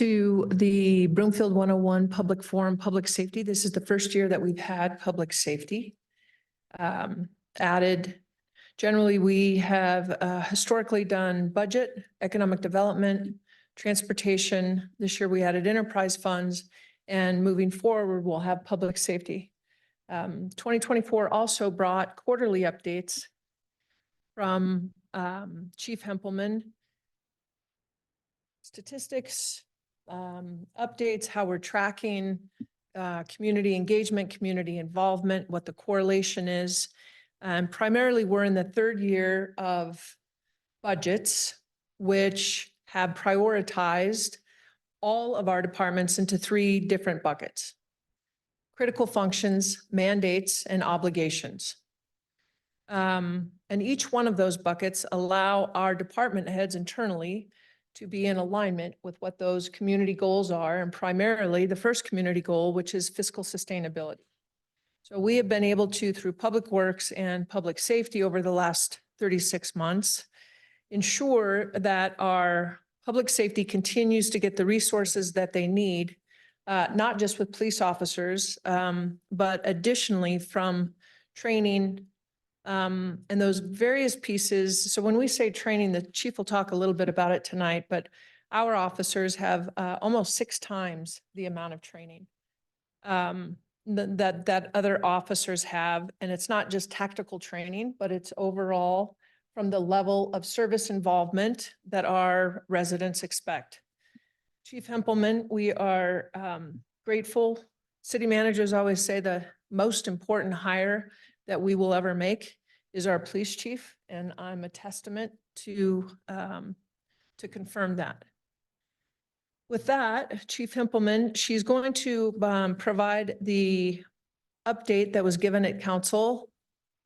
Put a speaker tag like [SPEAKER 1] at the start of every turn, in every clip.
[SPEAKER 1] to the Broomfield 101 Public Forum, Public Safety. This is the first year that we've had public safety added. Generally, we have historically done budget, economic development, transportation. This year we added enterprise funds, and moving forward, we'll have public safety. 2024 also brought quarterly updates from Chief Hempelmann. Statistics, updates, how we're tracking community engagement, community involvement, what the correlation is. Primarily, we're in the third year of budgets, which have prioritized all of our departments into three different buckets: critical functions, mandates, and obligations. And each one of those buckets allow our department heads internally to be in alignment with what those community goals are, and primarily the first community goal, which is fiscal sustainability. So we have been able to, through public works and public safety over the last 36 months, ensure that our public safety continues to get the resources that they need, not just with police officers, but additionally from training and those various pieces. So when we say training, the chief will talk a little bit about it tonight, but our officers have almost 6 times the amount of training that other officers have. And it's not just tactical training, but it's overall from the level of service involvement that our residents expect. Chief Hempelmann, we are grateful. City managers always say the most important hire that we will ever make is our police chief, and I'm a testament to confirm that. With that, Chief Hempelmann, she's going to provide the update that was given at council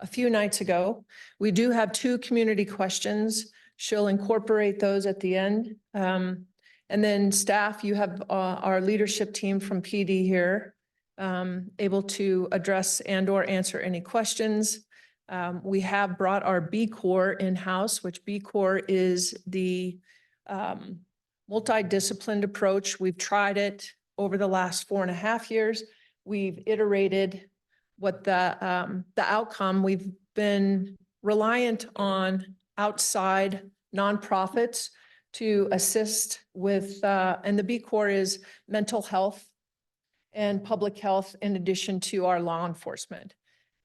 [SPEAKER 1] a few nights ago. We do have 2 community questions. She'll incorporate those at the end. And then staff, you have our leadership team from PD here, able to address and or answer any questions. We have brought our B Corps in-house, which B Corps is the multidisciplined approach. We've tried it over the last 4.5 years. We've iterated what the outcome. We've been reliant on outside nonprofits to assist with, and the B Corps is mental health and public health in addition to our law enforcement.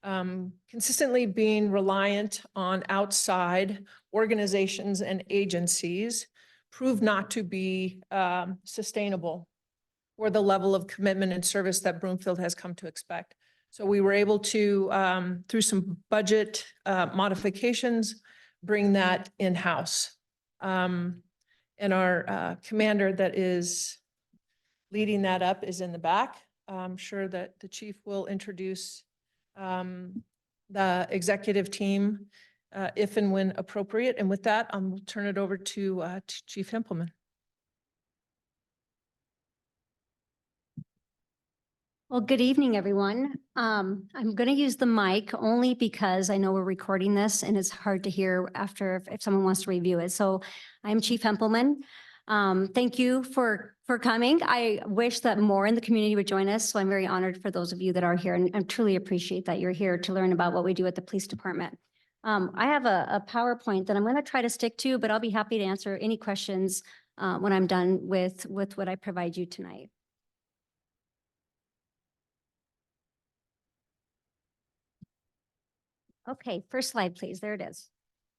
[SPEAKER 1] Consistently being reliant on outside organizations and agencies proved not to be sustainable for the level of commitment and service that Broomfield has come to expect. So we were able to, through some budget modifications, bring that in-house. And our commander that is leading that up is in the back. I'm sure that the chief will introduce the executive team if and when appropriate. And with that, I'll turn it over to Chief Hempelmann.
[SPEAKER 2] Well, good evening, everyone. I'm going to use the mic only because I know we're recording this and it's hard to hear after if someone wants to review it. So I'm Chief Hempelmann. Thank you for coming. I wish that more in the community would join us. So I'm very honored for those of you that are here, and I truly appreciate that you're here to learn about what we do at the police department. I have a PowerPoint that I'm going to try to stick to, but I'll be happy to answer any questions when I'm done with what I provide you tonight. Okay, first slide, please. There it is.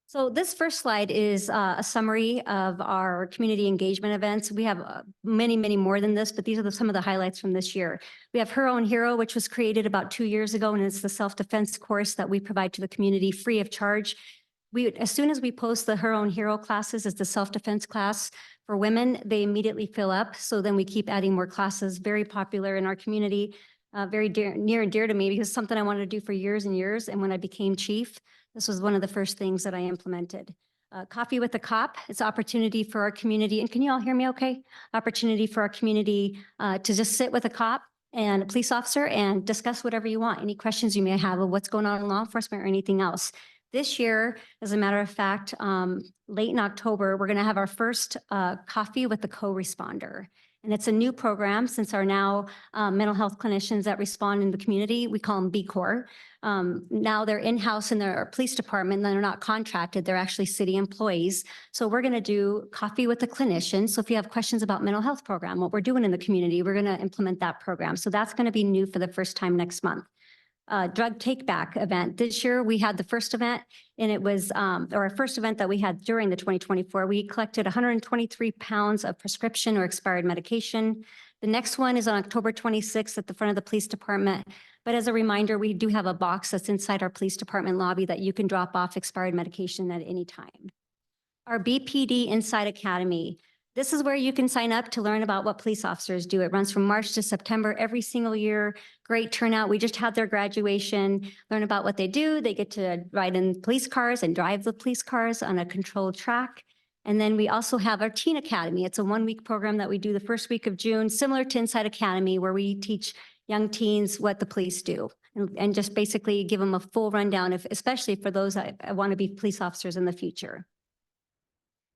[SPEAKER 2] So this first slide is a summary of our community engagement events. We have many, many more than this, but these are some of the highlights from this year. We have Her Own Hero, which was created about 2 years ago, and it's the self-defense course that we provide to the community free of charge. As soon as we post the Her Own Hero classes as the self-defense class for women, they immediately fill up. So then we keep adding more classes, very popular in our community. Very near and dear to me because it's something I wanted to do for years and years. And when I became chief, this was one of the first things that I implemented. Coffee with a Cop, it's an opportunity for our community. And can you all hear me okay? Opportunity for our community to just sit with a cop and a police officer and discuss whatever you want. Any questions you may have of what's going on in law enforcement or anything else. This year, as a matter of fact, late in October, we're going to have our first coffee with the co-responder. And it's a new program since our now mental health clinicians that respond in the community, we call them B Corps. Now they're in-house in their police department, and they're not contracted, they're actually city employees. So we're going to do coffee with the clinician. So if you have questions about mental health program, what we're doing in the community, we're going to implement that program. So that's going to be new for the first time next month. Drug take back event. This year we had the first event, and it was our first event that we had during the 2024. We collected 123 pounds of prescription or expired medication. The next one is on October 26th at the front of the police department. But as a reminder, we do have a box that's inside our police department lobby that you can drop off expired medication at any time. Our BPD Inside Academy. This is where you can sign up to learn about what police officers do. It runs from March to September every single year. Great turnout. We just had their graduation, learn about what they do. They get to ride in police cars and drive the police cars on a controlled track. And then we also have our Teen Academy. It's a one-week program that we do the first week of June, similar to Inside Academy, where we teach young teens what the police do and just basically give them a full rundown, especially for those that want to be police officers in the future.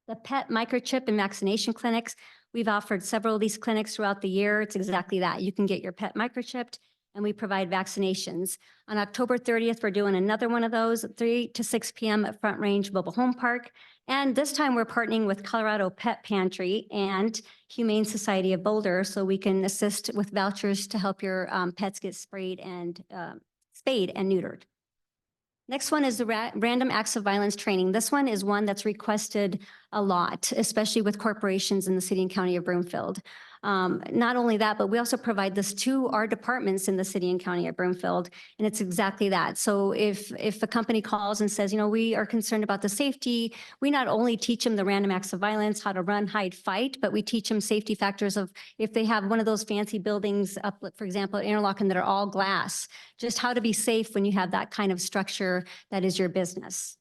[SPEAKER 2] The pet microchip and vaccination clinics, we've offered several of these clinics throughout the year. It's exactly that. You can get your pet microchipped, and we provide vaccinations. On October 30th, we're doing another one of those at 3 to 6 p.m. at Front Range Mobile Home Park. And this time we're partnering with Colorado Pet Pantry and Humane Society of Boulder, so we can assist with vouchers to help your pets get spayed and neutered. Next one is the random acts of violence training. This one is one that's requested a lot, especially with corporations in the city and county of Broomfield. Not only that, but we also provide this to our departments in the city and county of Broomfield, and it's exactly that. So if a company calls and says, you know, we are concerned about the safety, we not only teach them the random acts of violence, how to run, hide, fight, but we teach them safety factors of if they have one of those fancy buildings up, for example, Interlochen that are all glass, just how to be safe when you have that kind of structure that is your business.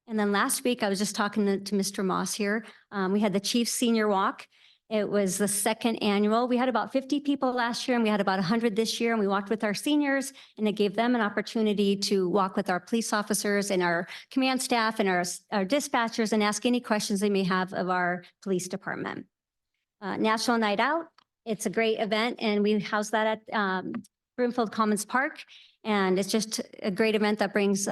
[SPEAKER 2] And then last week, I was just talking to Mr. Moss here. We had the Chief Senior Walk. It was the second annual. We had about 50 people last year, and we had about 100 this year, and we walked with our seniors, and it gave them an opportunity to walk with our police officers and our command staff and our dispatchers and ask any questions they may have of our police department. National Night Out, it's a great event, and we house that at Broomfield Commons Park. And it's just a great event that brings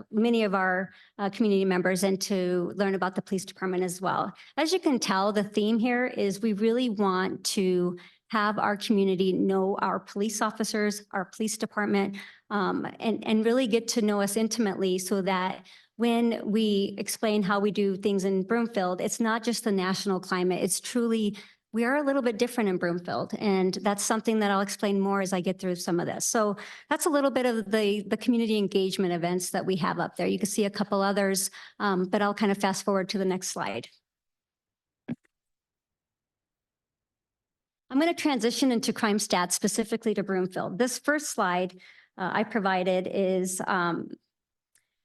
[SPEAKER 2] many of our community members in to learn about the police department as well. As you can tell, the theme here is we really want to have our community know our police officers, our police department, and really get to know us intimately so that when we explain how we do things in Broomfield, it's not just the national climate, it's truly we are a little bit different in Broomfield, and that's something that I'll explain more as I get through some of this. So that's a little bit of the community engagement events that we have up there. You can see a couple others, but I'll kind of fast forward to the next slide. I'm going to transition into crime stats specifically to Broomfield. This first slide I provided is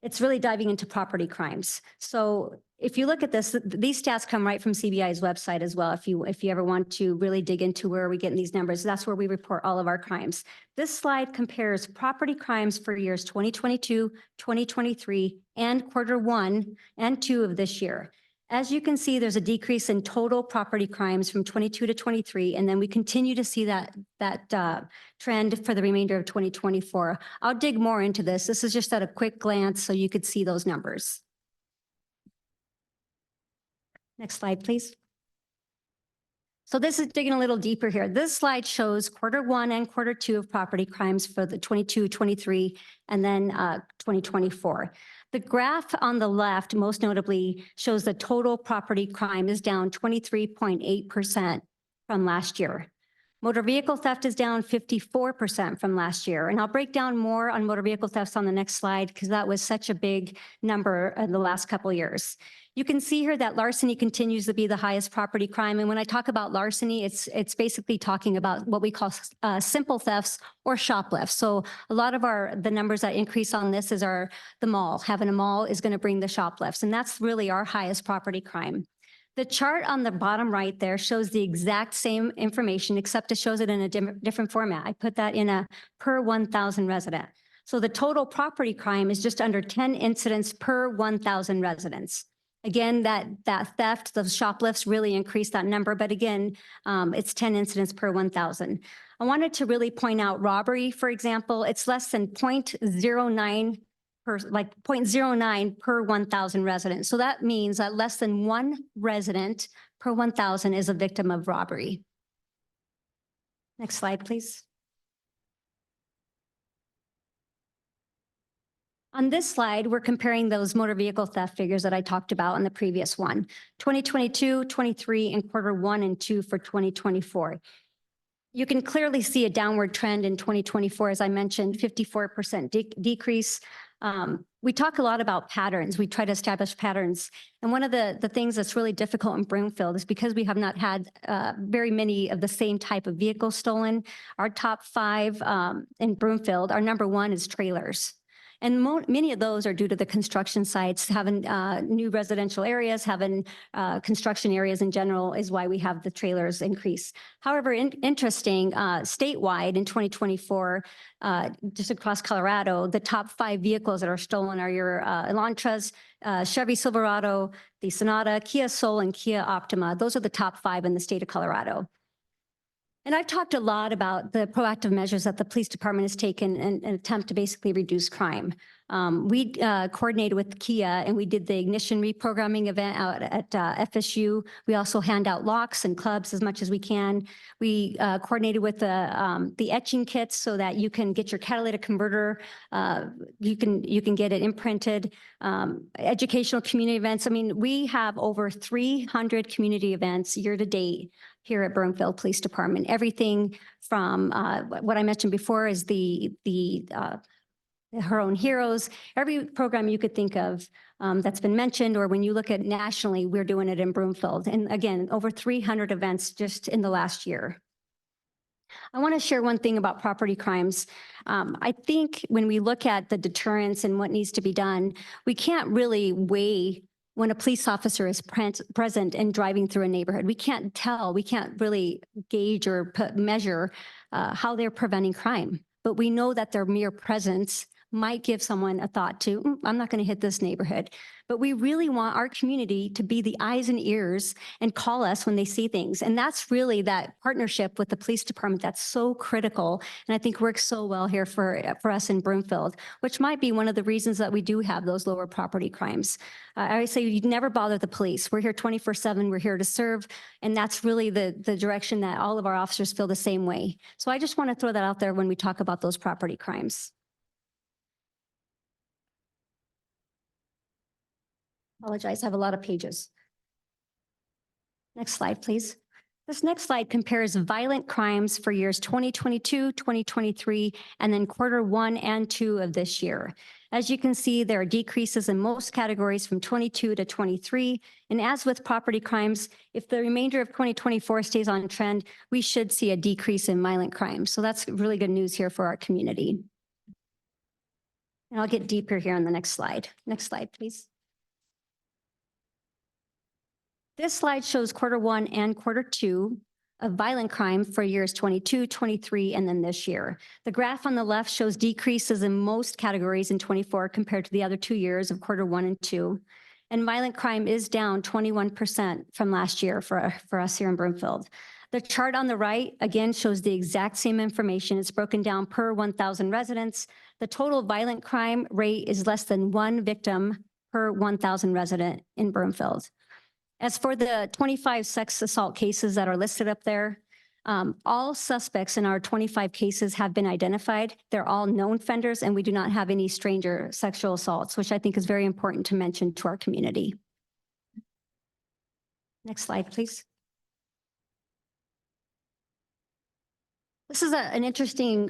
[SPEAKER 2] it's really diving into property crimes. So if you look at this, these stats come right from CBI's website as well. If you ever want to really dig into where we get these numbers, that's where we report all of our crimes. This slide compares property crimes for years 2022, 2023, and Q1 and Q2 of this year. As you can see, there's a decrease in total property crimes from 22 to 23, and then we continue to see that trend for the remainder of 2024. I'll dig more into this. This is just at a quick glance so you could see those numbers. Next slide, please. So this is digging a little deeper here. This slide shows Q1 and Q2 of property crimes for the 22, 23, and then 2024. The graph on the left, most notably, shows the total property crime is down 23.8% from last year. Motor vehicle theft is down 54% from last year. And I'll break down more on motor vehicle thefts on the next slide because that was such a big number in the last couple of years. You can see here that larceny continues to be the highest property crime. And when I talk about larceny, it's basically talking about what we call simple thefts or shoplifts. So a lot of the numbers that increase on this is the mall. Having a mall is going to bring the shoplifts. And that's really our highest property crime. The chart on the bottom right there shows the exact same information, except it shows it in a different format. I put that in a per 1,000 resident. So the total property crime is just under 10 incidents per 1,000 residents. Again, that theft, those shoplifts really increased that number, but again, it's 10 incidents per 1,000. I wanted to really point out robbery, for example, it's less than 0.09 per 1,000 residents. So that means that less than one resident per 1,000 is a victim of robbery. Next slide, please. On this slide, we're comparing those motor vehicle theft figures that I talked about on the previous one, 2022, 23, and Q1 and 2 for 2024. You can clearly see a downward trend in 2024, as I mentioned, 54% decrease. We talk a lot about patterns. We try to establish patterns. And one of the things that's really difficult in Broomfield is because we have not had very many of the same type of vehicles stolen. Our top 5 in Broomfield, our number 1 is trailers. And many of those are due to the construction sites, having new residential areas, having construction areas in general is why we have the trailers increase. However, interesting, statewide in 2024, just across Colorado, the top 5 vehicles that are stolen are your Elantras, Chevy Silverado, the Sonata, Kia Soul, and Kia Optima. Those are the top 5 in the state of Colorado. And I've talked a lot about the proactive measures that the police department has taken in an attempt to basically reduce crime. We coordinated with Kia and we did the ignition reprogramming event out at FSU. We also hand out locks and clubs as much as we can. We coordinated with the etching kits so that you can get your catalytic converter. You can get it imprinted. Educational community events. I mean, we have over 300 community events year to date here at Broomfield Police Department. Everything from what I mentioned before is Her Own Heroes, every program you could think of that's been mentioned, or when you look at nationally, we're doing it in Broomfield. And again, over 300 events just in the last year. I want to share one thing about property crimes. I think when we look at the deterrence and what needs to be done, we can't really weigh when a police officer is present and driving through a neighborhood. We can't tell, we can't really gauge or measure how they're preventing crime. But we know that their mere presence might give someone a thought to, I'm not going to hit this neighborhood. But we really want our community to be the eyes and ears and call us when they see things. And that's really that partnership with the police department that's so critical. And I think works so well here for us in Broomfield, which might be one of the reasons that we do have those lower property crimes. I always say you never bother the police. We're here 24/7. We're here to serve. And that's really the direction that all of our officers feel the same way. So I just want to throw that out there when we talk about those property crimes. Apologize, I have a lot of pages. Next slide, please. This next slide compares violent crimes for years 2022, 2023, and then Q1 and 2 of this year. As you can see, there are decreases in most categories from 22 to 23. And as with property crimes, if the remainder of 2024 stays on trend, we should see a decrease in violent crimes. So that's really good news here for our community. And I'll get deeper here on the next slide. Next slide, please. This slide shows Q1 and Q2 of violent crime for years 22, 23, and then this year. The graph on the left shows decreases in most categories in 24 compared to the other 2 years of Q1 and 2. And violent crime is down 21% from last year for us here in Broomfield. The chart on the right, again, shows the exact same information. It's broken down per 1,000 residents. The total violent crime rate is less than 1 victim per 1,000 resident in Broomfield. As for the 25 sex assault cases that are listed up there, all suspects in our 25 cases have been identified. They're all known offenders, and we do not have any stranger sexual assaults, which I think is very important to mention to our community. Next slide, please. This is an interesting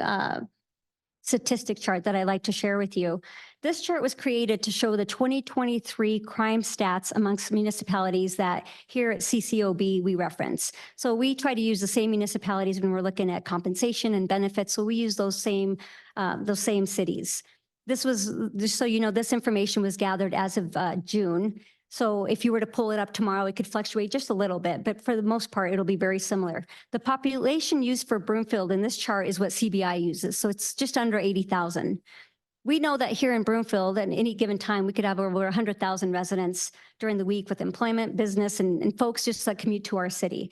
[SPEAKER 2] statistic chart that I like to share with you. This chart was created to show the 2023 crime stats amongst municipalities that here at CCOB we reference. So we try to use the same municipalities when we're looking at compensation and benefits. So we use those same cities. This was, just so you know, this information was gathered as of June. So if you were to pull it up tomorrow, it could fluctuate just a little bit, but for the most part, it'll be very similar. The population used for Broomfield in this chart is what CBI uses. So it's just under 80,000. We know that here in Broomfield, at any given time, we could have over 100,000 residents during the week with employment, business, and folks just that commute to our city.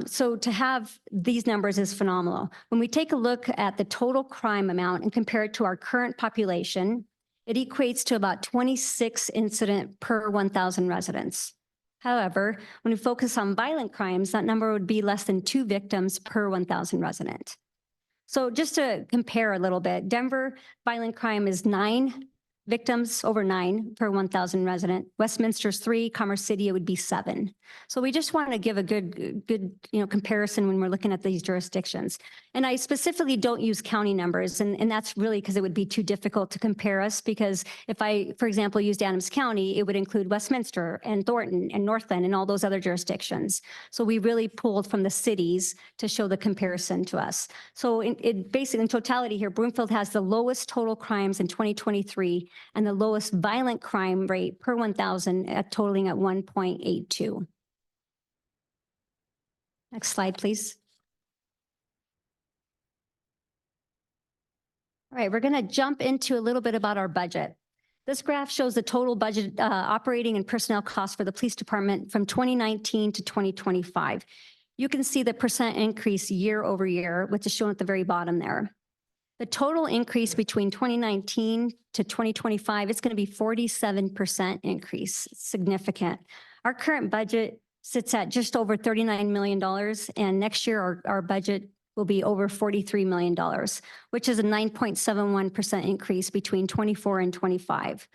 [SPEAKER 2] So to have these numbers is phenomenal. When we take a look at the total crime amount and compare it to our current population, it equates to about 26 incident per 1,000 residents. However, when we focus on violent crimes, that number would be less than 2 victims per 1,000 resident. So just to compare a little bit, Denver violent crime is 9 victims, over 9 per 1,000 resident. Westminster's 3, Commerce City, it would be 7. So we just want to give a good comparison when we're looking at these jurisdictions. And I specifically don't use county numbers, and that's really because it would be too difficult to compare us, because if I, for example, used Adams County, it would include Westminster and Thornton and Northland and all those other jurisdictions. So we really pulled from the cities to show the comparison to us. So basically in totality here, Broomfield has the lowest total crimes in 2023 and the lowest violent crime rate per 1,000 totaling at 1.82. Next slide, please. All right, we're going to jump into a little bit about our budget. This graph shows the total budget operating and personnel costs for the police department from 2019 to 2025. You can see the percent increase year over year, which is shown at the very bottom there. The total increase between 2019 to 2025, it's going to be 47% increase, significant. Our current budget sits at just over $39 million, and next year our budget will be over $43 million, which is a 9.71% increase between 24 and 25.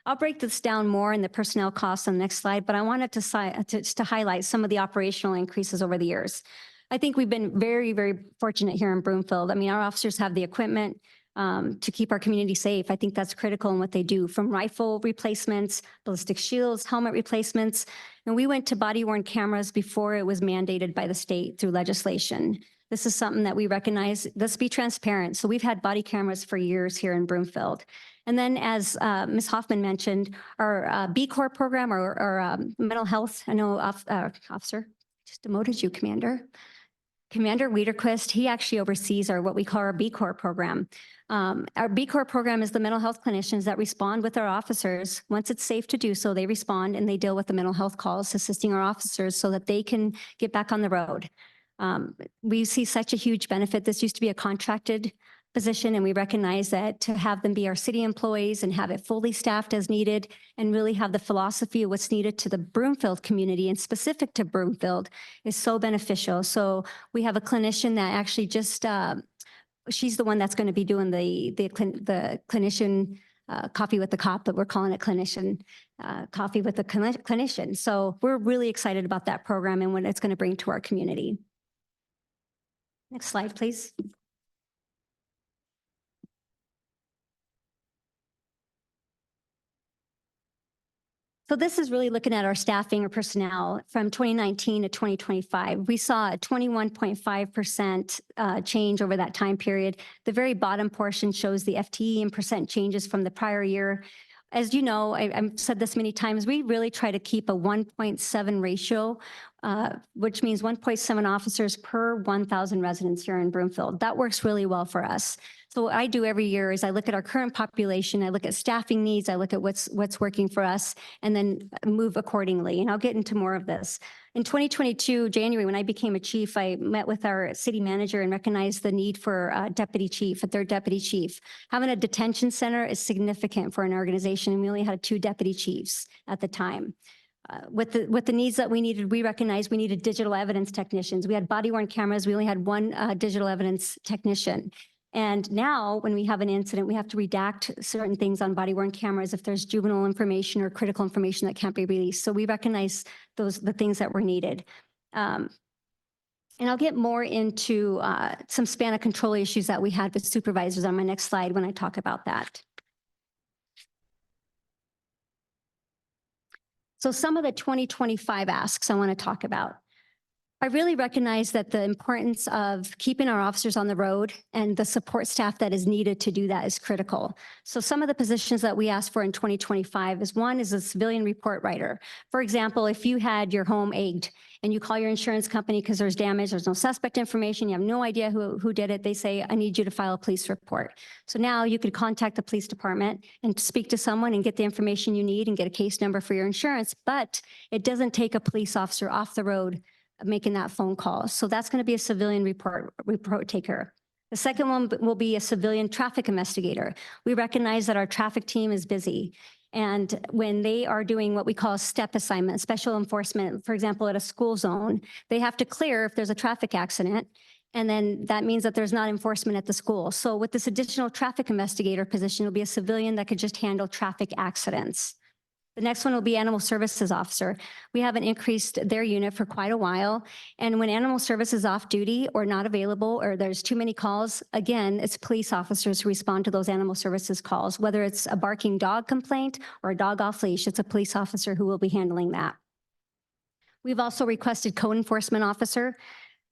[SPEAKER 2] I'll break this down more in the personnel costs on the next slide, but I wanted to highlight some of the operational increases over the years. I think we've been very, very fortunate here in Broomfield. I mean, our officers have the equipment to keep our community safe. I think that's critical in what they do, from rifle replacements, ballistic shields, helmet replacements. And we went to body-worn cameras before it was mandated by the state through legislation. This is something that we recognize. Let's be transparent. So we've had body cameras for years here in Broomfield. And then as Ms. Hoffman mentioned, our B Corps program, or mental health, I know officer, just demoted you, Commander Wiederquist, he actually oversees what we call our B Corps program. Our B Corps program is the mental health clinicians that respond with our officers. Once it's safe to do so, they respond and they deal with the mental health calls, assisting our officers so that they can get back on the road. We see such a huge benefit. This used to be a contracted position, and we recognize that to have them be our city employees and have it fully staffed as needed and really have the philosophy of what's needed to the Broomfield community and specific to Broomfield is so beneficial. So we have a clinician that actually just, she's the one that's going to be doing the clinician coffee with the cop, but we're calling it clinician coffee with the clinician. So we're really excited about that program and what it's going to bring to our community. Next slide, please. So this is really looking at our staffing or personnel from 2019 to 2025. We saw a 21.5% change over that time period. The very bottom portion shows the FTE and percent changes from the prior year. As you know, I've said this many times, we really try to keep a 1.7 ratio, which means 1.7 officers per 1,000 residents here in Broomfield. That works really well for us. So what I do every year is I look at our current population, I look at staffing needs, I look at what's working for us, and then move accordingly. And I'll get into more of this. In 2022, January, when I became a chief, I met with our city manager and recognized the need for a deputy chief, a third deputy chief. Having a detention center is significant for an organization, and we only had 2 deputy chiefs at the time. With the needs that we needed, we recognized we needed digital evidence technicians. We had body-worn cameras. We only had 1 digital evidence technician. And now when we have an incident, we have to redact certain things on body-worn cameras if there's juvenile information or critical information that can't be released. So we recognize the things that were needed. And I'll get more into some span of control issues that we had with supervisors on my next slide when I talk about that. So some of the 2025 asks I want to talk about. I really recognize that the importance of keeping our officers on the road and the support staff that is needed to do that is critical. So some of the positions that we asked for in 2025 is one is a civilian report writer. For example, if you had your home egged and you call your insurance company because there's damage, there's no suspect information, you have no idea who did it, they say, I need you to file a police report. So now you could contact the police department and speak to someone and get the information you need and get a case number for your insurance, but it doesn't take a police officer off the road making that phone call. So that's going to be a civilian report taker. The second one will be a civilian traffic investigator. We recognize that our traffic team is busy. And when they are doing what we call step assignment, special enforcement, for example, at a school zone, they have to clear if there's a traffic accident. And then that means that there's not enforcement at the school. So with this additional traffic investigator position, it'll be a civilian that could just handle traffic accidents. The next one will be animal services officer. We haven't increased their unit for quite a while. And when animal service is off duty or not available, or there's too many calls, again, it's police officers who respond to those animal services calls. Whether it's a barking dog complaint or a dog off leash, it's a police officer who will be handling that. We've also requested code enforcement officer.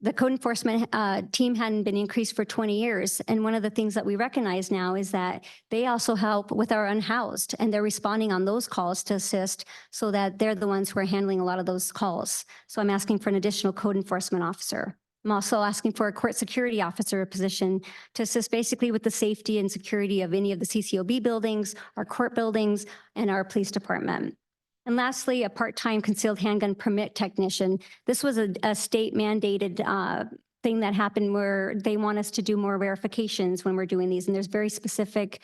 [SPEAKER 2] The code enforcement team hadn't been increased for 20 years. And one of the things that we recognize now is that they also help with our unhoused, and they're responding on those calls to assist so that they're the ones who are handling a lot of those calls. So I'm asking for an additional code enforcement officer. I'm also asking for a court security officer position to assist basically with the safety and security of any of the CCOB buildings, our court buildings, and our police department. And lastly, a part-time concealed handgun permit technician. This was a state mandated thing that happened where they want us to do more verifications when we're doing these. And there's very specific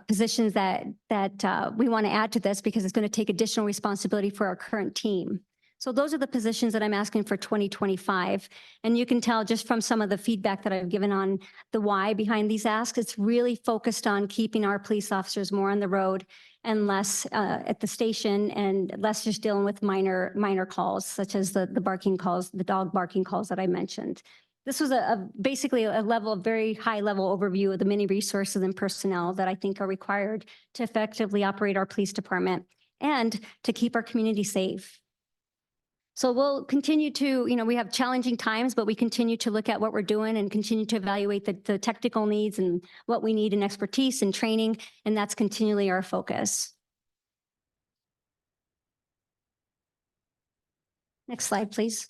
[SPEAKER 2] positions that we want to add to this because it's going to take additional responsibility for our current team. So those are the positions that I'm asking for 2025. And you can tell just from some of the feedback that I've given on the why behind these asks, it's really focused on keeping our police officers more on the road and less at the station and less just dealing with minor calls, such as the barking calls, the dog barking calls that I mentioned. This was basically a very high level overview of the many resources and personnel that I think are required to effectively operate our police department and to keep our community safe. So we'll continue to, we have challenging times, but we continue to look at what we're doing and continue to evaluate the technical needs and what we need in expertise and training, and that's continually our focus. Next slide, please.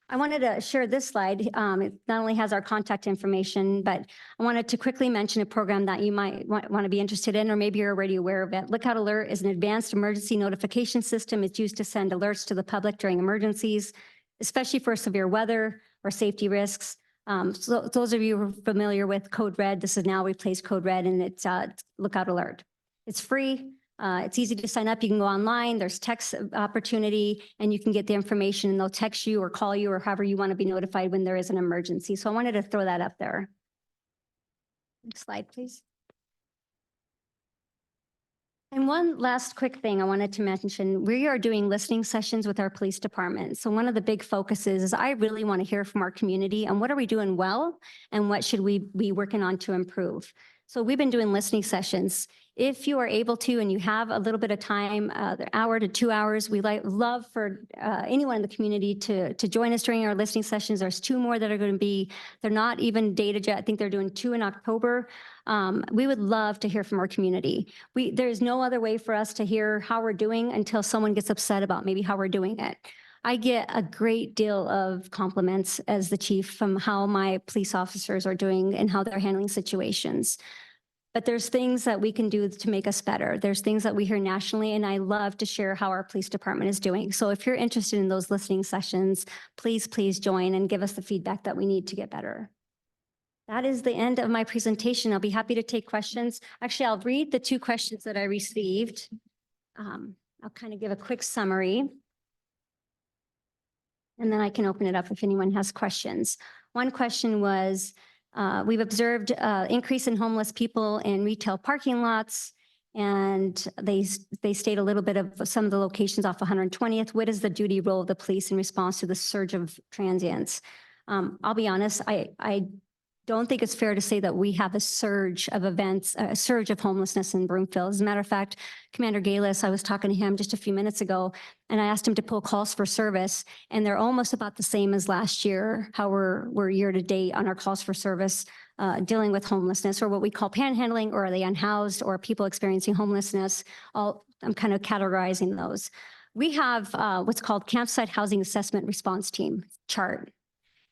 [SPEAKER 2] I wanted to share this slide. It not only has our contact information, but I wanted to quickly mention a program that you might want to be interested in, or maybe you're already aware of it. Lookout Alert is an advanced emergency notification system. It's used to send alerts to the public during emergencies, especially for severe weather or safety risks. So those of you who are familiar with Code Red, this has now replaced Code Red, and it's Lookout Alert. It's free. It's easy to sign up. You can go online. There's text opportunity, and you can get the information, and they'll text you or call you or however you want to be notified when there is an emergency. So I wanted to throw that up there. Next slide, please. And one last quick thing I wanted to mention, we are doing listening sessions with our police department. So one of the big focuses is I really want to hear from our community on what are we doing well and what should we be working on to improve. So we've been doing listening sessions. If you are able to and you have a little bit of time, an hour to 2 hours, we love for anyone in the community to join us during our listening sessions. There's 2 more that are going to be, they're not even dated yet. I think they're doing 2 in October. We would love to hear from our community. There's no other way for us to hear how we're doing until someone gets upset about maybe how we're doing it. I get a great deal of compliments as the chief from how my police officers are doing and how they're handling situations. But there's things that we can do to make us better. There's things that we hear nationally, and I love to share how our police department is doing. So if you're interested in those listening sessions, please join and give us the feedback that we need to get better. That is the end of my presentation. I'll be happy to take questions. Actually, I'll read the 2 questions that I received. I'll kind of give a quick summary, and then I can open it up if anyone has questions. One question was, we've observed increase in homeless people in retail parking lots, and they state a little bit of some of the locations off 120th. What is the duty role of the police in response to the surge of transients? I'll be honest, I don't think it's fair to say that we have a surge of events, a surge of homelessness in Broomfield. As a matter of fact, Commander Galis, I was talking to him just a few minutes ago, and I asked him to pull calls for service, and they're almost about the same as last year, how we're year to date on our calls for service, dealing with homelessness, or what we call panhandling, or are they unhoused, or people experiencing homelessness. I'm kind of categorizing those. We have what's called Campsite Housing Assessment Response Team, CHART.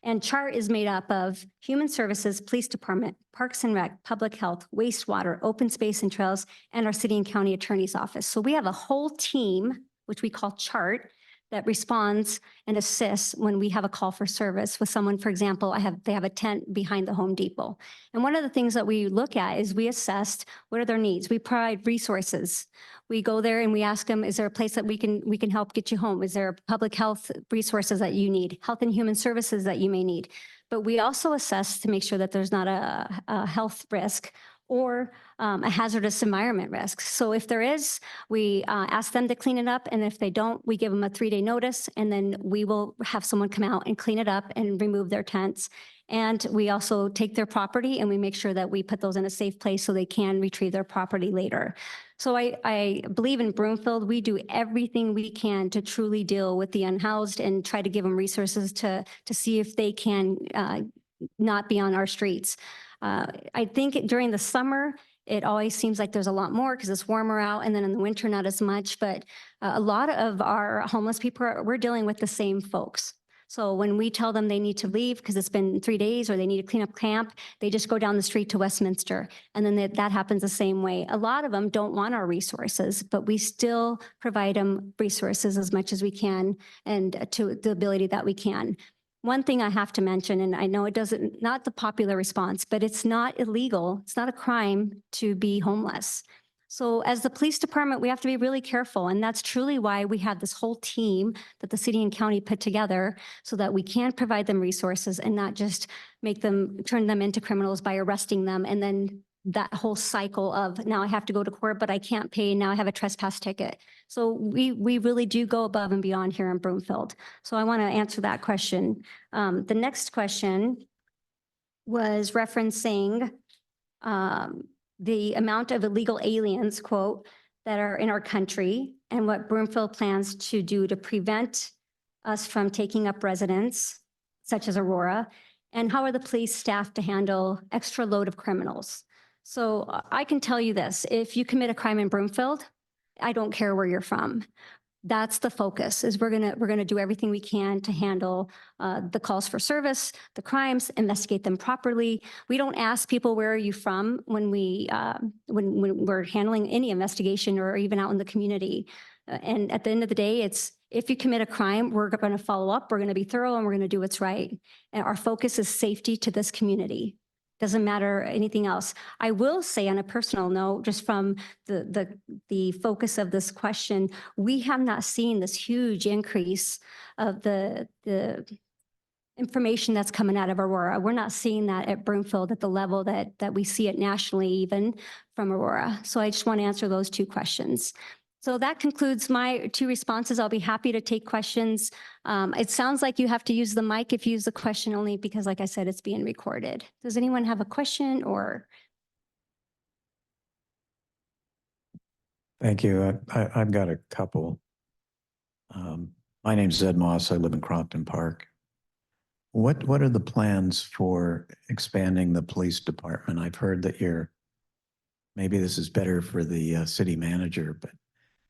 [SPEAKER 2] And CHART is made up of Human Services, Police Department, Parks and Rec, Public Health, Wastewater, Open Space and Trails, and our City and County Attorney's Office. So we have a whole team, which we call CHART, that responds and assists when we have a call for service with someone. For example, they have a tent behind the Home Depot. And one of the things that we look at is we assess what are their needs. We provide resources. We go there and we ask them, is there a place that we can help get you home? Is there public health resources that you need? Health and human services that you may need? But we also assess to make sure that there's not a health risk or a hazardous environment risk. So if there is, we ask them to clean it up. And if they don't, we give them a 3-day notice, and then we will have someone come out and clean it up and remove their tents. And we also take their property and we make sure that we put those in a safe place so they can retrieve their property later. So I believe in Broomfield, we do everything we can to truly deal with the unhoused and try to give them resources to see if they can not be on our streets. I think during the summer, it always seems like there's a lot more because it's warmer out, and then in the winter, not as much. But a lot of our homeless people, we're dealing with the same folks. So when we tell them they need to leave because it's been 3 days or they need to clean up camp, they just go down the street to Westminster. And then that happens the same way. A lot of them don't want our resources, but we still provide them resources as much as we can and to the ability that we can. One thing I have to mention, and I know not the popular response, but it's not illegal. It's not a crime to be homeless. So as the police department, we have to be really careful. And that's truly why we have this whole team that the city and county put together so that we can provide them resources and not just turn them into criminals by arresting them. And then that whole cycle of now I have to go to court, but I can't pay. Now I have a trespass ticket. So we really do go above and beyond here in Broomfield. So I want to answer that question. The next question was referencing the amount of illegal aliens, quote, that are in our country and what Broomfield plans to do to prevent us from taking up residents, such as Aurora, and how are the police staffed to handle extra load of criminals. So I can tell you this, if you commit a crime in Broomfield, I don't care where you're from. That's the focus, is we're gonna do everything we can to handle the calls for service, the crimes, investigate them properly. We don't ask people, where are you from, when we're handling any investigation or even out in the community. And at the end of the day, it's if you commit a crime, we're going to follow up, we're going to be thorough, and we're going to do what's right. And our focus is safety to this community. Doesn't matter anything else. I will say on a personal note, just from the focus of this question, we have not seen this huge increase of the information that's coming out of Aurora. We're not seeing that at Broomfield at the level that we see it nationally, even from Aurora. So I just want to answer those two questions. So that concludes my two responses. I'll be happy to take questions. It sounds like you have to use the mic if you use the question only because, like I said, it's being recorded. Does anyone have a question or?
[SPEAKER 3] Thank you. I've got a couple. My name's Ed Moss. I live in Crompton Park. What are the plans for expanding the police department? I've heard that maybe this is better for the city manager, but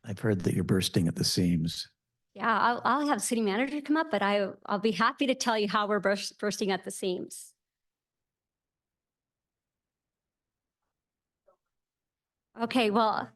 [SPEAKER 3] I've heard that you're bursting at the seams.
[SPEAKER 2] Yeah, I'll have city manager come up, but I'll be happy to tell you how we're bursting at the seams. Okay, well,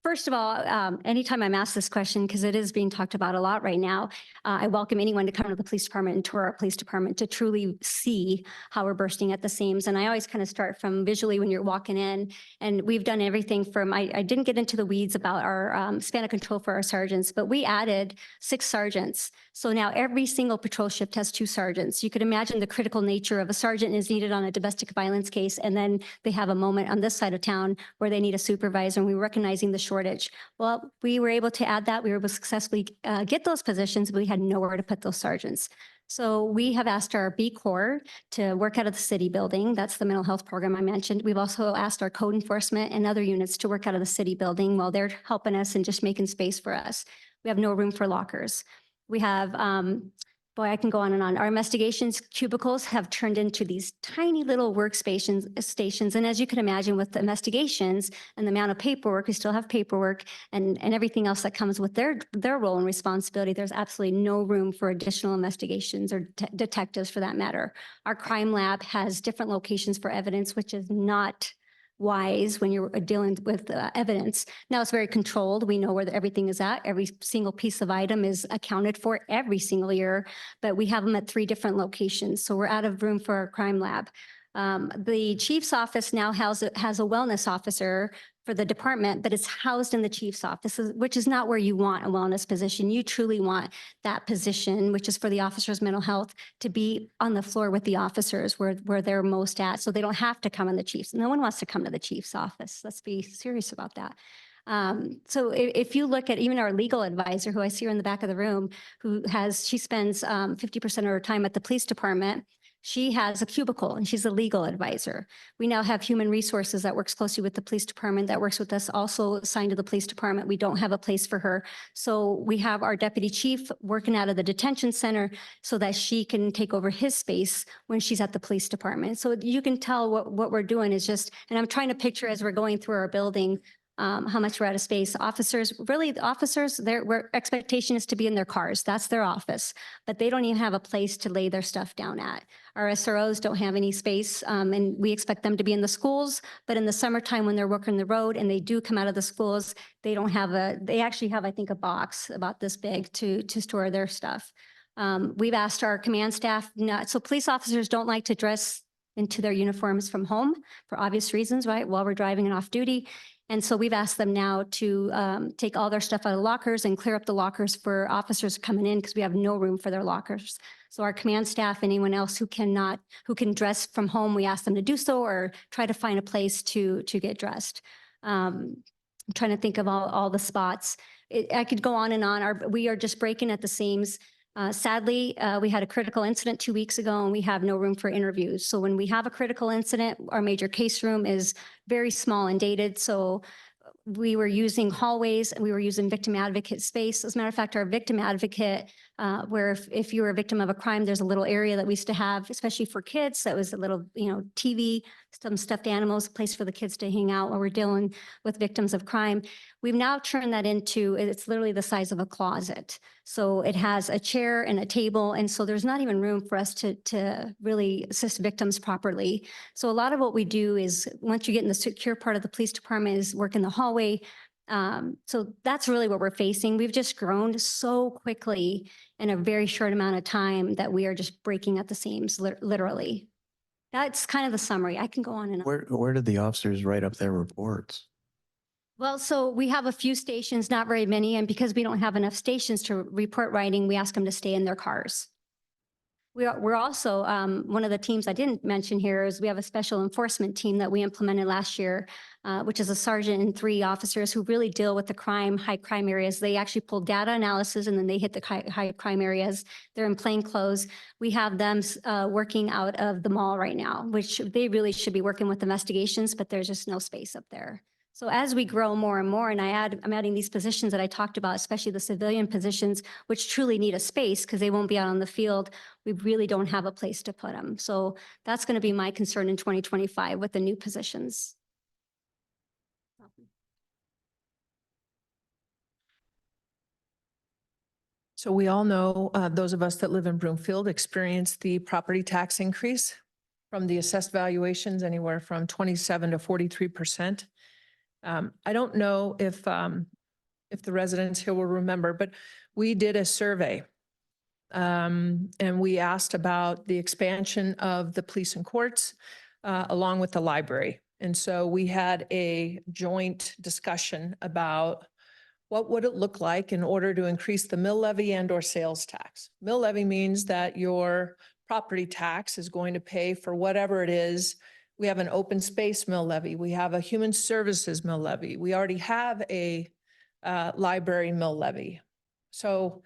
[SPEAKER 2] first of all, anytime I'm asked this question, because it is being talked about a lot right now, I welcome anyone to come to the police department and tour our police department to truly see how we're bursting at the seams. And I always kind of start from visually when you're walking in, and we've done everything from, I didn't get into the weeds about our span of control for our sergeants, but we added 6 sergeants. So now every single patrol shift has 2 sergeants. You could imagine the critical nature of a sergeant is needed on a domestic violence case, and then they have a moment on this side of town where they need a supervisor, and we're recognizing the shortage. Well, we were able to add that. We were able to successfully get those positions, but we had nowhere to put those sergeants. So we have asked our B Corps to work out of the city building. That's the mental health program I mentioned. We've also asked our code enforcement and other units to work out of the city building while they're helping us and just making space for us. We have no room for lockers. We have, boy, I can go on and on. Our investigations cubicles have turned into these tiny little stations. And as you can imagine with the investigations and the amount of paperwork, we still have paperwork and everything else that comes with their role and responsibility. There's absolutely no room for additional investigations or detectives for that matter. Our crime lab has different locations for evidence, which is not wise when you're dealing with evidence. Now it's very controlled. We know where everything is at. Every single piece of item is accounted for every single year, but we have them at 3 different locations. So we're out of room for our crime lab. The chief's office now has a wellness officer for the department, but it's housed in the chief's office, which is not where you want a wellness position. You truly want that position, which is for the officers' mental health, to be on the floor with the officers where they're most at. So they don't have to come in the chief's. No one wants to come to the chief's office. Let's be serious about that. So if you look at even our legal advisor, who I see her in the back of the room, she spends 50% of her time at the police department. She has a cubicle and she's a legal advisor. We now have human resources that works closely with the police department, that works with us, also assigned to the police department. We don't have a place for her. So we have our deputy chief working out of the detention center so that she can take over his space when she's at the police department. So you can tell what we're doing is just, and I'm trying to picture as we're going through our building, how much we're out of space. Officers, really, the officers, their expectation is to be in their cars. That's their office, but they don't even have a place to lay their stuff down at. Our SROs don't have any space, and we expect them to be in the schools, but in the summertime when they're working the road and they do come out of the schools, they actually have, I think, a box about this big to store their stuff. We've asked our command staff so police officers don't like to dress into their uniforms from home for obvious reasons, right? While we're driving and off duty. And so we've asked them now to take all their stuff out of lockers and clear up the lockers for officers coming in because we have no room for their lockers. So our command staff, anyone else who can dress from home, we ask them to do so or try to find a place to get dressed. I'm trying to think of all the spots. I could go on and on. We are just breaking at the seams. Sadly, we had a critical incident 2 weeks ago and we have no room for interviews. So when we have a critical incident, our major case room is very small and dated. So we were using hallways and we were using victim advocate space. As a matter of fact, our victim advocate, where if you were a victim of a crime, there's a little area that we used to have, especially for kids. That was a little, TV, some stuffed animals, a place for the kids to hang out while we're dealing with victims of crime. We've now turned that into, it's literally the size of a closet. So it has a chair and a table. And so there's not even room for us to really assist victims properly. So a lot of what we do is once you get in the secure part of the police department is work in the hallway. So that's really what we're facing. We've just grown so quickly in a very short amount of time that we are just breaking at the seams, literally. That's kind of the summary. I can go on and on.
[SPEAKER 3] Where did the officers write up their reports?
[SPEAKER 2] Well, so we have a few stations, not very many, and because we don't have enough stations to report writing, we ask them to stay in their cars. We're also, one of the teams I didn't mention here is we have a special enforcement team that we implemented last year, which is a sergeant and 3 officers who really deal with the high crime areas. They actually pull data analysis and then they hit the high crime areas. They're in plain clothes. We have them working out of the mall right now, which they really should be working with investigations, but there's just no space up there. So as we grow more and more, and I'm adding these positions that I talked about, especially the civilian positions, which truly need a space because they won't be out on the field. We really don't have a place to put them. So that's going to be my concern in 2025 with the new positions.
[SPEAKER 1] So we all know, those of us that live in Broomfield experienced the property tax increase from the assessed valuations anywhere from 27 to 43%. I don't know if the residents here will remember, but we did a survey and we asked about the expansion of the police and courts along with the library. And so we had a joint discussion about what would it look like in order to increase the mill levy and or sales tax. Mill levy means that your property tax is going to pay for whatever it is. We have an open space mill levy. We have a human services mill levy. We already have a library mill levy. So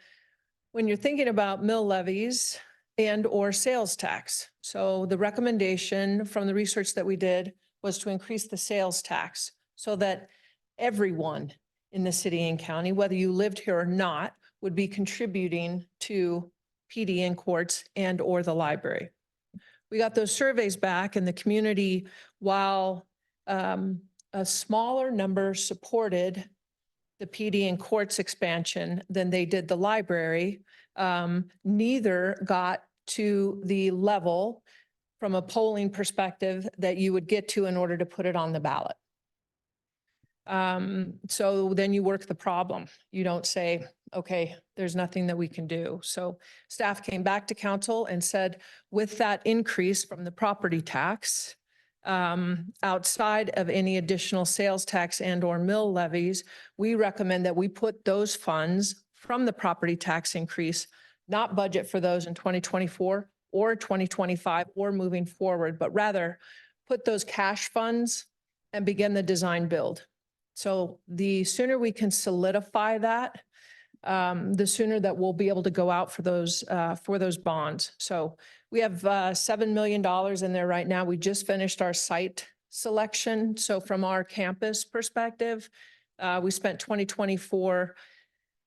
[SPEAKER 1] when you're thinking about mill levies and or sales tax. So the recommendation from the research that we did was to increase the sales tax so that everyone in the city and county, whether you lived here or not, would be contributing to PD and courts and or the library. We got those surveys back and the community, while a smaller number supported the PD and courts expansion than they did the library, neither got to the level from a polling perspective that you would get to in order to put it on the ballot. So then you work the problem. You don't say, okay, there's nothing that we can do. So staff came back to council and said, with that increase from the property tax, outside of any additional sales tax and or mill levies, we recommend that we put those funds from the property tax increase, not budget for those in 2024 or 2025 or moving forward, but rather put those cash funds and begin the design build. So the sooner we can solidify that, the sooner that we'll be able to go out for those bonds. So we have $7 million in there right now. We just finished our site selection. So from our campus perspective, we spent 2024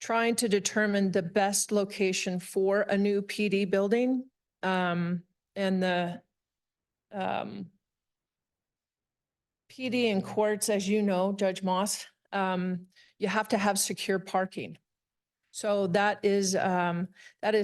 [SPEAKER 1] trying to determine the best location for a new PD building. And the PD and courts, as you know, Judge Moss, you have to have secure parking. So that is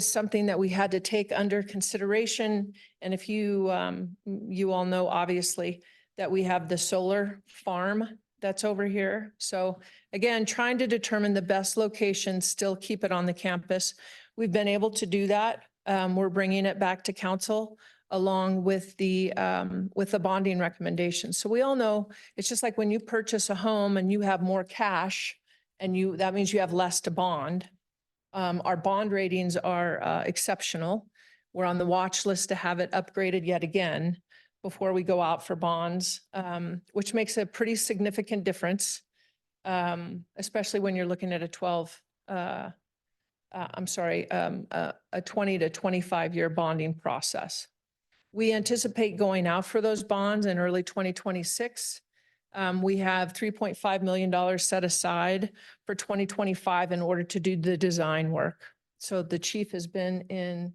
[SPEAKER 1] something that we had to take under consideration. And if you all know, obviously, that we have the solar farm that's over here. So again, trying to determine the best location, still keep it on the campus. We've been able to do that. We're bringing it back to council along with the bonding recommendations. So we all know it's just like when you purchase a home and you have more cash and that means you have less to bond. Our bond ratings are exceptional. We're on the watch list to have it upgraded yet again before we go out for bonds, which makes a pretty significant difference, especially when you're looking at a 20 to 25 year bonding process. We anticipate going out for those bonds in early 2026. We have $3.5 million set aside for 2025 in order to do the design work. So the chief has been in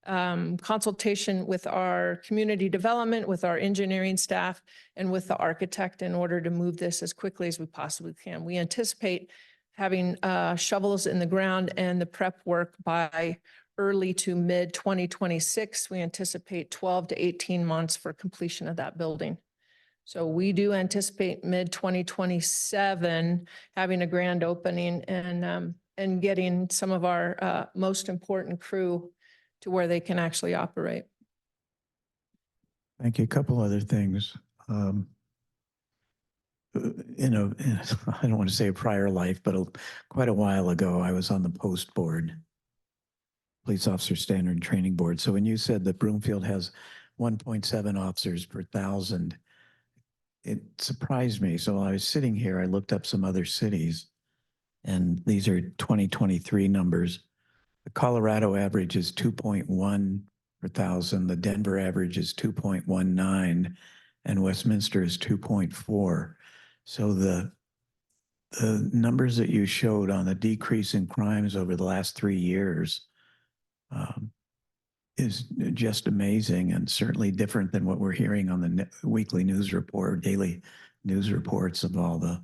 [SPEAKER 1] consultation with our community development, with our engineering staff, and with the architect in order to move this as quickly as we possibly can. We anticipate having shovels in the ground and the prep work by early to mid 2026. We anticipate 12 to 18 months for completion of that building. So we do anticipate mid 2027 having a grand opening and getting some of our most important crew to where they can actually operate.
[SPEAKER 3] Thank you. A couple other things. I don't want to say a prior life, but quite a while ago, I was on the post board, Police Officer Standard and Training Board. So when you said that Broomfield has 1.7 officers per 1,000, it surprised me. So while I was sitting here, I looked up some other cities, and these are 2023 numbers. The Colorado average is 2.1 per 1,000. The Denver average is 2.19, and Westminster is 2.4. So the numbers that you showed on the decrease in crimes over the last 3 years is just amazing, and certainly different than what we're hearing on the weekly news report, daily news reports of all the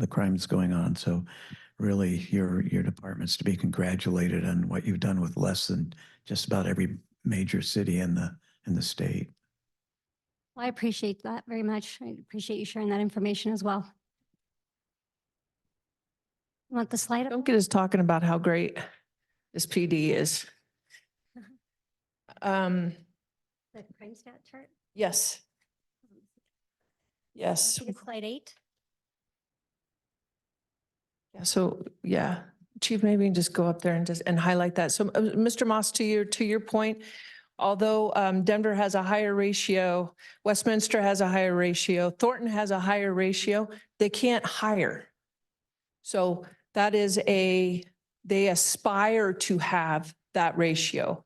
[SPEAKER 3] crimes going on. So really your department's to be congratulated on what you've done with less than just about every major city in the state.
[SPEAKER 2] Well, I appreciate that very much. I appreciate you sharing that information as well. You want the slide up?
[SPEAKER 1] Don't get us talking about how great this PD is.
[SPEAKER 2] The crime stat chart?
[SPEAKER 1] Yes.
[SPEAKER 2] I
[SPEAKER 1] Yes.
[SPEAKER 2] think it's slide 8.
[SPEAKER 1] Yeah, so yeah, Chief, maybe you can just go up there and highlight that. So Mr. Moss, to your point, although Denver has a higher ratio, Westminster has a higher ratio, Thornton has a higher ratio, they can't hire. So that is they aspire to have that ratio.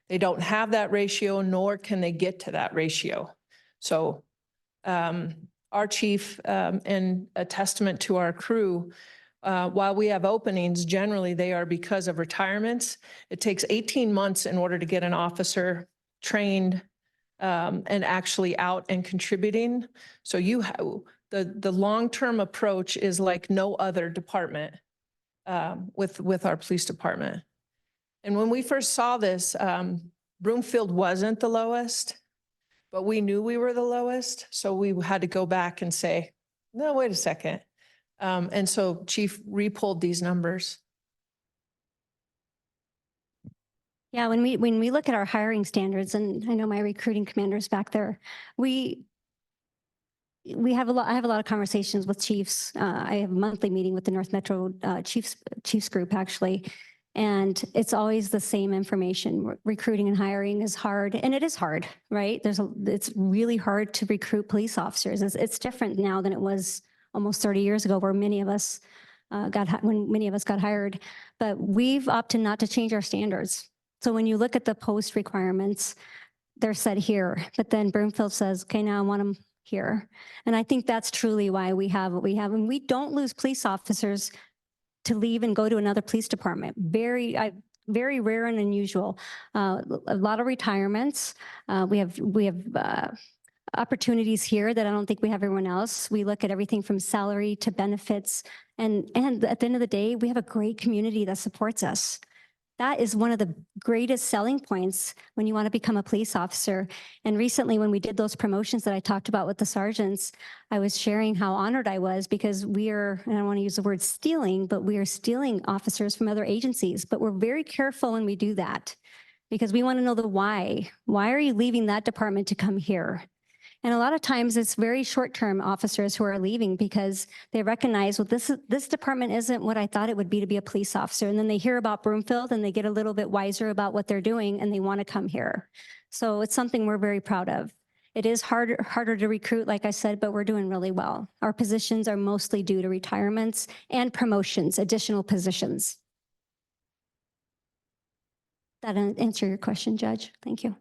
[SPEAKER 1] They don't have that ratio, nor can they get to that ratio. So our chief, and a testament to our crew, while we have openings, generally they are because of retirements. It takes 18 months in order to get an officer trained and actually out and contributing. So you have the long-term approach is like no other department with our police department. And when we first saw this, Broomfield wasn't the lowest, but we knew we were the lowest. So we had to go back and say, no, wait a second. And so Chief re-pulled these numbers.
[SPEAKER 2] Yeah, when we look at our hiring standards, and I know my recruiting commander's back there, we have I have a lot of conversations with chiefs. I have a monthly meeting with the North Metro Chiefs group actually, and it's always the same information. Recruiting and hiring is hard, and it is hard, right? It's really hard to recruit police officers. It's different now than it was almost 30 years ago, where many of us got hired, but we've opted not to change our standards. So when you look at the post requirements, they're set here, but then Broomfield says, okay, now I want them here. And I think that's truly why we have what we have. And we don't lose police officers to leave and go to another police department. Very rare and unusual. A lot of retirements. We have opportunities here that I don't think we have everyone else. We look at everything from salary to benefits. And at the end of the day, we have a great community that supports us. That is one of the greatest selling points when you want to become a police officer. And recently, when we did those promotions that I talked about with the sergeants, I was sharing how honored I was, because and I don't want to use the word stealing, but we are stealing officers from other agencies. But we're very careful when we do that, because we want to know the why. Why are you leaving that department to come here? And a lot of times it's very short-term officers who are leaving because they recognize, well, this department isn't what I thought it would be to be a police officer. And then they hear about Broomfield and they get a little bit wiser about what they're doing and they want to come here. So it's something we're very proud of. It is harder to recruit, like I said, but we're doing really well. Our positions are mostly due to retirements and promotions, additional positions. That answer your question, Judge. Thank you.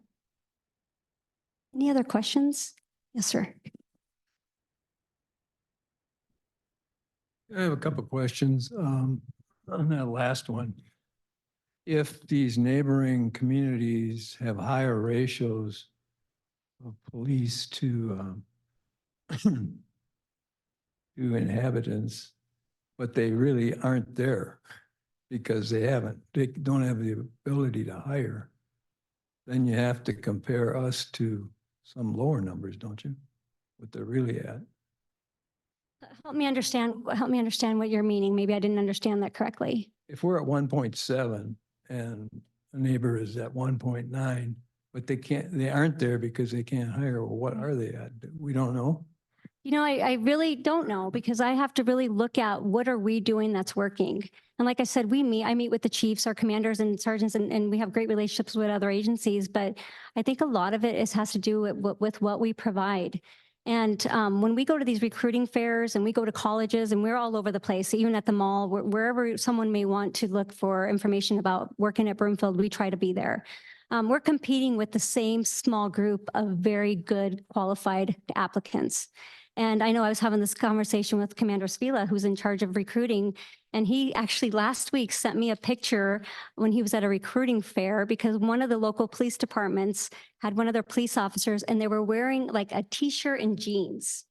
[SPEAKER 2] Any other questions? Yes, sir.
[SPEAKER 4] I have a couple of questions on that last one. If these neighboring communities have higher ratios of police to inhabitants, but they really aren't there because they don't have the ability to hire, then you have to compare us to some lower numbers, don't you? What they're really at.
[SPEAKER 2] Help me understand what you're meaning. Maybe I didn't understand that correctly.
[SPEAKER 4] If we're at 1.7 and a neighbor is at 1.9, but they aren't there because they can't hire, well, what are they at? We don't know.
[SPEAKER 2] You know, I really don't know, because I have to really look at what are we doing that's working. And like I said, I meet with the chiefs, our commanders and sergeants, and we have great relationships with other agencies. But I think a lot of it has to do with what we provide. And when we go to these recruiting fairs and we go to colleges, and we're all over the place, even at the mall, wherever someone may want to look for information about working at Broomfield, we try to be there. We're competing with the same small group of very good qualified applicants. And I know I was having this conversation with Commander Spila, who's in charge of recruiting, and he actually last week sent me a picture when he was at a recruiting fair, because one of the local police departments had one of their police officers and they were wearing like a t-shirt and jeans.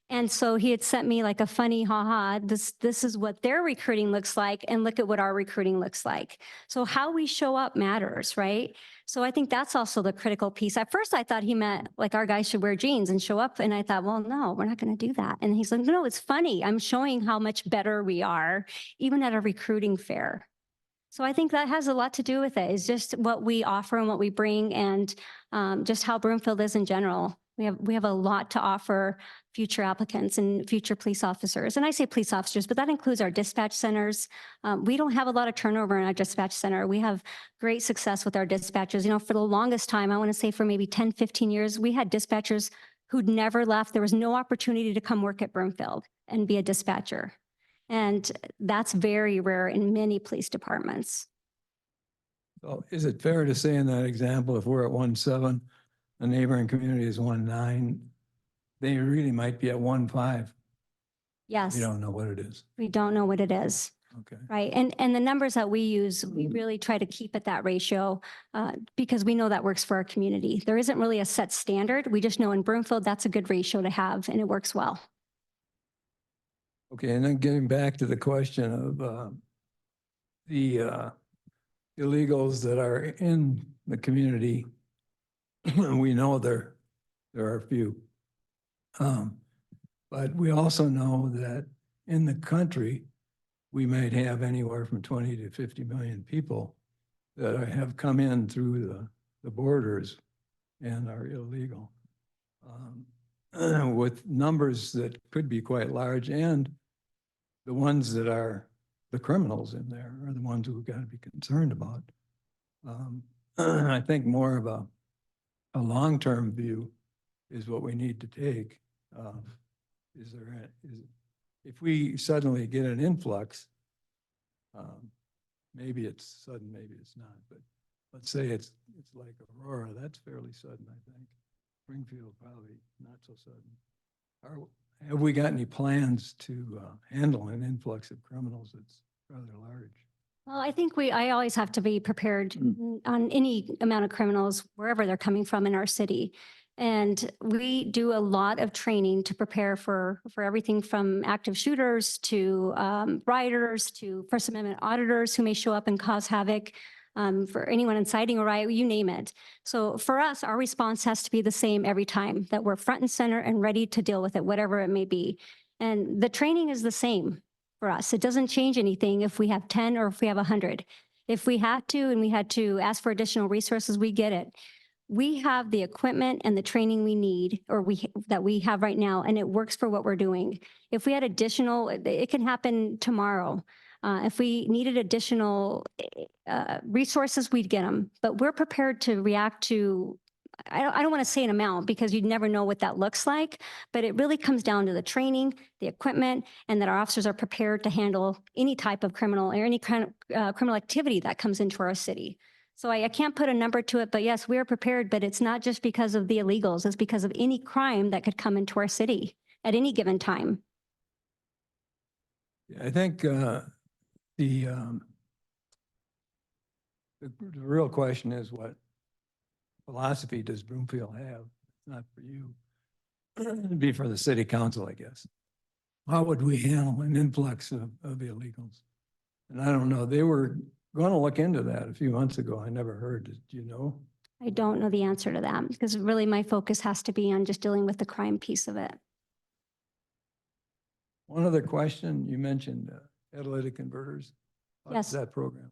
[SPEAKER 2] And so he had sent me like a funny, haha, this is what their recruiting looks like, and look at what our recruiting looks like. So how we show up matters, right? So I think that's also the critical piece. At first I thought he meant like our guys should wear jeans and show up. And I thought, well, no, we're not going to do that. And he's like, no, it's funny. I'm showing how much better we are, even at a recruiting fair. So I think that has a lot to do with it. It's just what we offer and what we bring, and just how Broomfield is in general. We have a lot to offer future applicants and future police officers. And I say police officers, but that includes our dispatch centers. We don't have a lot of turnover in our dispatch center. We have great success with our dispatchers. You know, for the longest time, I want to say for maybe 10, 15 years, we had dispatchers who'd never left. There was no opportunity to come work at Broomfield and be a dispatcher. And that's very rare in many police departments.
[SPEAKER 4] So is it fair to say in that example, if we're at 1.7, a neighboring community is 1.9, they really might be at 1.5?
[SPEAKER 2] Yes,
[SPEAKER 4] We don't know what it is.
[SPEAKER 2] we don't know what it is.
[SPEAKER 4] Okay.
[SPEAKER 2] Right. And the numbers that we use, we really try to keep at that ratio because we know that works for our community. There isn't really a set standard. We just know in Broomfield, that's a good ratio to have and it works well.
[SPEAKER 4] Okay, and then getting back to the question of the illegals that are in the community, we know there are a few. But we also know that in the country, we might have anywhere from 20 to 50 million people that have come in through the borders and are illegal. With numbers that could be quite large, and the ones that are the criminals in there are the ones who we've got to be concerned about. I think more of a long-term view is what we need to take. If we suddenly get an influx, maybe it's sudden, maybe it's not, but let's say it's like Aurora, that's fairly sudden, I think. Springfield, probably not so sudden. Have we got any plans to handle an influx of criminals that's rather large?
[SPEAKER 2] Well, I think I always have to be prepared on any amount of criminals, wherever they're coming from in our city. And we do a lot of training to prepare for everything from active shooters to rioters to First Amendment auditors who may show up and cause havoc, for anyone inciting a riot, you name it. So for us, our response has to be the same every time, that we're front and center and ready to deal with it, whatever it may be. And the training is the same for us. It doesn't change anything if we have 10 or if we have 100. If we had to and we had to ask for additional resources, we get it. We have the equipment and the training we need, or that we have right now, and it works for what we're doing. If we had additional, it can happen tomorrow. If we needed additional resources, we'd get them. But we're prepared to react to, I don't want to say an amount because you'd never know what that looks like, but it really comes down to the training, the equipment, and that our officers are prepared to handle any type of criminal or any kind of criminal activity that comes into our city. So I can't put a number to it, but yes, we are prepared, but it's not just because of the illegals, it's because of any crime that could come into our city at any given time.
[SPEAKER 4] Yeah, I think the real question is, what philosophy does Broomfield have? It's not for you. It'd be for the city council, I guess. How would we handle an influx of illegals? And I don't know. They were going to look into that a few months ago. I never heard. Did you know?
[SPEAKER 2] I don't know the answer to that because really my focus has to be on just dealing with the crime piece of it.
[SPEAKER 4] One other question. You mentioned catalytic converters. How
[SPEAKER 2] Yes.
[SPEAKER 4] does that program?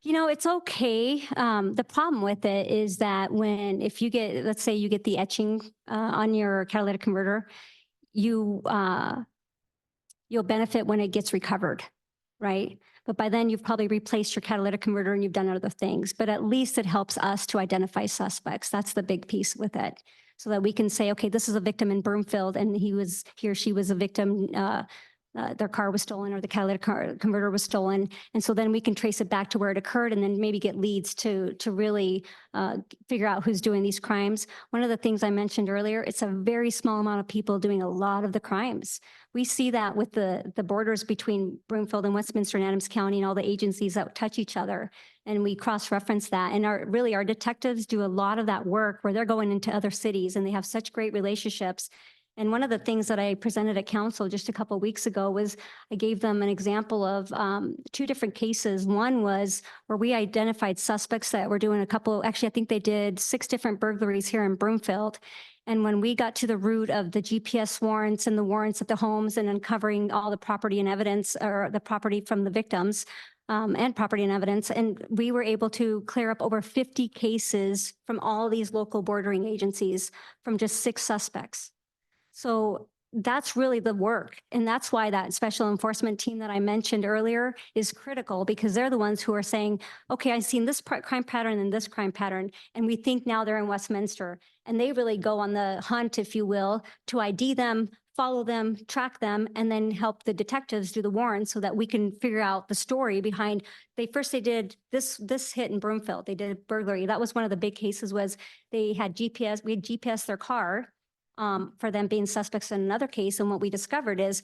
[SPEAKER 2] You know, it's okay. The problem with it is that if you get, let's say you get the etching on your catalytic converter, you'll benefit when it gets recovered, right? But by then you've probably replaced your catalytic converter and you've done other things, but at least it helps us to identify suspects. That's the big piece with it. So that we can say, okay, this is a victim in Broomfield and he or she was a victim, their car was stolen or the catalytic converter was stolen. And so then we can trace it back to where it occurred and then maybe get leads to really figure out who's doing these crimes. One of the things I mentioned earlier, it's a very small amount of people doing a lot of the crimes. We see that with the borders between Broomfield and Westminster and Adams County and all the agencies that touch each other. And we cross-reference that. And our detectives do a lot of that work where they're going into other cities and they have such great relationships. And one of the things that I presented at council just a couple of weeks ago was I gave them an example of 2 different cases. One was where we identified suspects that were doing actually, I think they did 6 different burglaries here in Broomfield. And when we got to the root of the GPS warrants and the warrants at the homes and uncovering all the property and evidence or the property from the victims and property and evidence, and we were able to clear up over 50 cases from all these local bordering agencies from just 6 suspects. So that's really the work. And that's why that special enforcement team that I mentioned earlier is critical because they're the ones who are saying, okay, I've seen this crime pattern and this crime pattern, and we think now they're in Westminster. And they really go on the hunt, if you will, to ID them, follow them, track them, and then help the detectives do the warrants so that we can figure out the story behind. They did this hit in Broomfield. They did a burglary. That was one of the big cases. Was they had GPS. We had GPS their car for them being suspects in another case. And what we discovered is,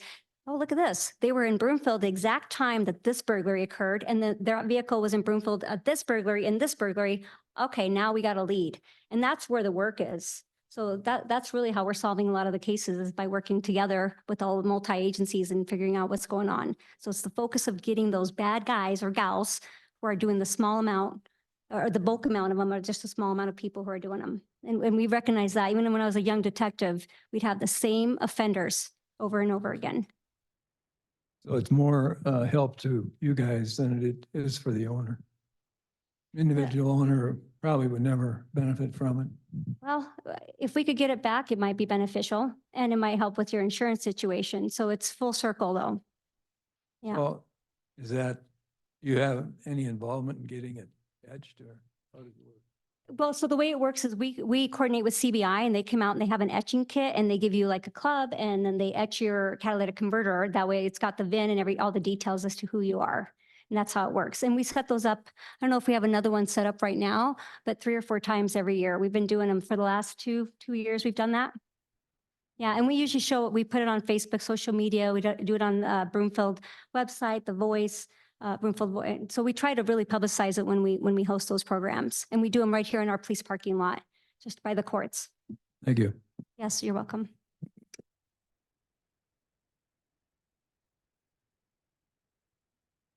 [SPEAKER 2] oh, look at this. They were in Broomfield the exact time that this burglary occurred, and their vehicle was in Broomfield at this burglary and this burglary. Okay, now we got a lead. And that's where the work is. So that's really how we're solving a lot of the cases, is by working together with all the multi-agencies and figuring out what's going on. So it's the focus of getting those bad guys or gals who are doing the small amount, or the bulk amount of them, or just a small amount of people who are doing them. And we recognize that. Even when I was a young detective, we'd have the same offenders over and over again.
[SPEAKER 4] So it's more help to you guys than it is for the owner. Individual owner probably would never benefit from it.
[SPEAKER 2] Well, if we could get it back, it might be beneficial, and it might help with your insurance situation. So it's full circle, though. Yeah.
[SPEAKER 4] Well, is that, you have any involvement in getting it etched, or how does it work?
[SPEAKER 2] Well, so the way it works is we coordinate with CBI, and they come out and they have an etching kit, and they give you like a club, and then they etch your catalytic converter. That way it's got the VIN and all the details as to who you are. And that's how it works. And we set those up. I don't know if we have another one set up right now, but 3 or 4 times every year. We've been doing them for the last two years. We've done that. Yeah, and we usually show it. We put it on Facebook, social media. We do it on Broomfield website, The Voice, Broomfield. So we try to really publicize it when we host those programs, and we do them right here in our police parking lot, just by the courts.
[SPEAKER 4] Thank you.
[SPEAKER 2] Yes, you're welcome.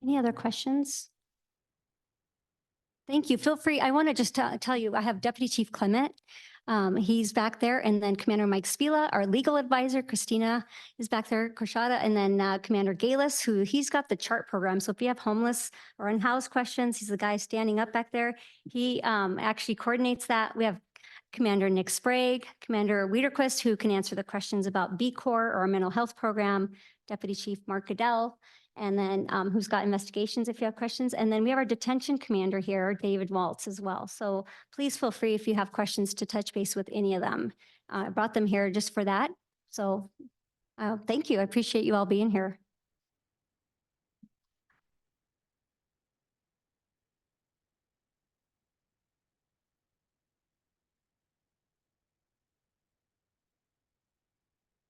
[SPEAKER 2] Any other questions? Thank you. Feel free. I want to just tell you, I have Deputy Chief Clement. He's back there, and then Commander Mike Spila, our legal advisor. Christina is back there, Koshada, and then Commander Galis, he's got the chart program. So if you have homeless or unhoused questions, he's the guy standing up back there. He actually coordinates that. We have Commander Nick Sprague, Commander Wiederquist, who can answer the questions about B Corps or our mental health program, Deputy Chief Mark Goodell, and then who's got investigations if you have questions. And then we have our detention commander here, David Waltz, as well. So please feel free if you have questions to touch base with any of them. I brought them here just for that. So thank you. I appreciate you all being here.